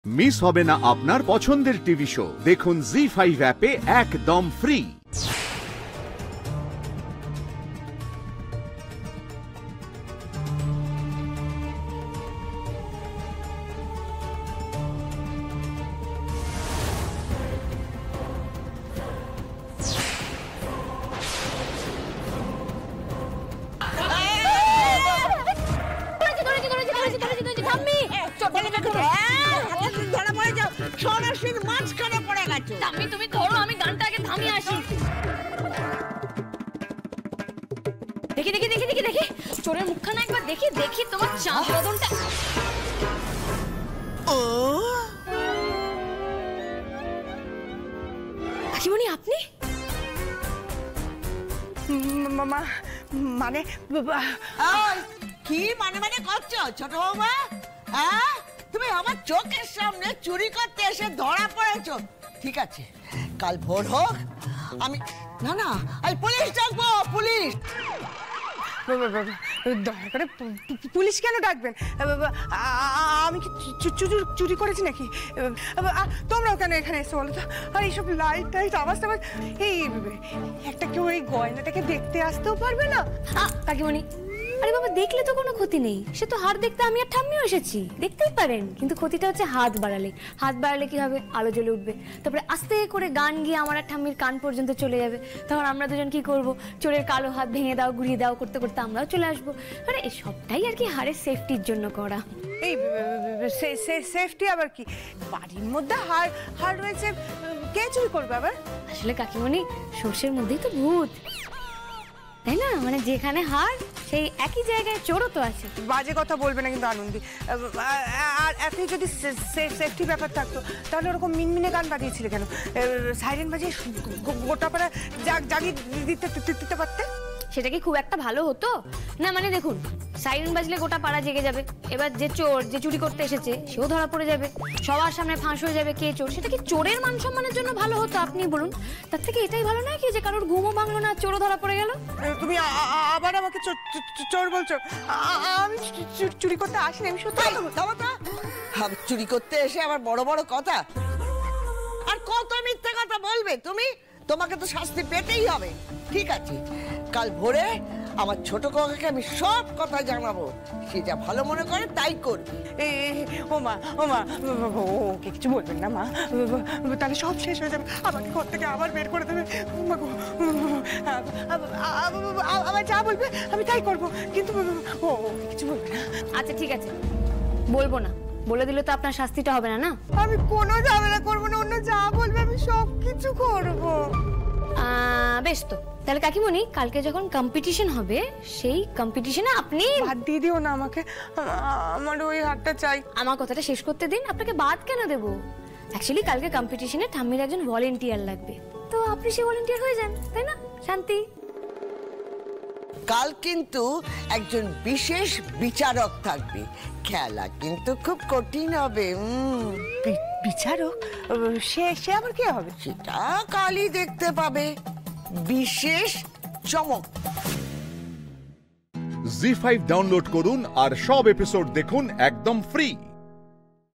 Miss হবে না আপনার পছন্দের টিভি শো। দেখুন জি5 অ্যাপে একদম ফ্রি। তুমি ধরো, আমি গানটা আগে থামিয়ে আসি। দেখি দেখি দেখি দেখি দেখি চোরের মুখখানা একবার দেখি দেখি তোমার চাঁদ বদনটা। কাকিমণি আপনি? মানে কি মানে মানে করছো ছোট বৌমা? হ্যাঁ, তুমি আমার চোখের সামনে চুরি করতে এসে ধরা পড়েছো। ঠিক আছে, কাল ভোর হোক, আমি না না আমি পুলিশ ডাকবো। পুলিশ? দয়া করে পুলিশ কেন ডাকবেন? আমি কি চুরি করেছি নাকি? তোমরাও কেন এখানে এসে বলো তো? আর এইসব লাইট টাইট আওয়াজ টাওয়াজ, এই একটা কেউ এই গয়নাটাকে দেখতে আসতেও পারবে না? কাকিমণি আরে বাবা, দেখলে তো কোনো ক্ষতি নেই। সে তো হাত দেখতে আমি আর ঠাম্মিও এসেছি, দেখতেই পারেন। কিন্তু ক্ষতিটা হচ্ছে হাত বাড়ালে কি হবে? আলো জ্বলে উঠবে, তারপরে আস্তে করে গান গিয়ে আমার আর ঠাম্মির কান পর্যন্ত চলে যাবে। তখন আমরা দুজন কি করব? চোরের কালো হাত ভেঙে দাও, ঘুরিয়ে দাও করতে করতে আমরাও চলে আসবো। মানে এই সবটাই আর কি হারের সেফটির জন্য করা। এই সেফটি আবার কি? বাড়ির মধ্যে হার রয়েছে, কে চুরি করবে আবার? আসলে কাকিমণি, সর্ষের মধ্যেই তো ভূত, তাই না? মানে যেখানে হার সেই একই জায়গায় চোরও তো আছে। বাজে কথা বলবে না কিন্তু আনন্দী। আর এতই যদি সেফটি ব্যাপার থাকতো তাহলে ওরকম মিনমিনে গান বাজিয়েছিলে কেন? সাইরেন বাজিয়ে গোটা পাড়া জাগিয়ে দিতে পারতে। সেটা কি খুব একটা ভালো হতো না? মানে দেখুন, সাইরেন বাজলে গোটা পাড়া জেগে যাবে। এবার যে চোর, যে চুরি করতে এসেছে, সেও ধরা পড়ে যাবে, সবার সামনে ফাঁস হয়ে যাবে কে চোর। সেটা কি চোরের মান সম্মানের জন্য ভালো হতো? আপনি বলুন। তার থেকে এটাই ভালো নয় কি যে কারোর ঘুমও ভাঙলো না, চোরও ধরা পড়ে গেল? তুমি আবার আমাকে চোর বলছো? আমি চুরি করতে আসিনি, আমি সত্যি চুরি করতে এসে আবার বড় বড় কথা। আর কত মিথ্যে কথা বলবে তুমি? তোমাকে তো শাস্তি পেতেই হবে। ঠিক আছে, কাল ভোরে আমার ছোট কাকাকে আমি সব কথা জানাবো। সে যা ভালো মনে করে তাই করবে। ওমা ওকে কিছু বলবেন না মা, তাহলে সব শেষ হয়ে যাবে। আমাকে ঘর থেকে আবার বের করে দেবে। আমার যা বলবে আমি তাই করবো, কিন্তু ও কিছু বলবে না। আচ্ছা ঠিক আছে, বলবো না। বলে দিলে তো আপনার শাস্তিটা হবে না। না, আমি কোনো ঝামেলা করবো না, অন্য যা বলবে আমি সব কিছু করবো। বেশ, তো তাহলে কাকিমণি, কালকে যখন কম্পিটিশন হবে সেই কম্পিটিশনে আপনি বাদ দিয়ে দিও না আমাকে, আমার ওই হাতটা চাই। আমার কথাটা শেষ করতে দিন। আপনাকে বাদ কেন দেব? অ্যাকচুয়ালি কালকে কম্পিটিশনে ঠাম্মির একজন ভলেন্টিয়ার লাগবে, তো আপনি সেই ভলেন্টিয়ার হয়ে যান, তাই না শান্তি? কাল কিন্তু একজন বিশেষ বিচারক থাকবে। খেলা কিন্তু খুব কঠিন হবে। বিচারক? সে আবার কে হবে? সেটা কালই দেখতে পাবে। বিশেষ চমক। জি5 ডাউনলোড করুন আর সব এপিসোড দেখুন একদম ফ্রি।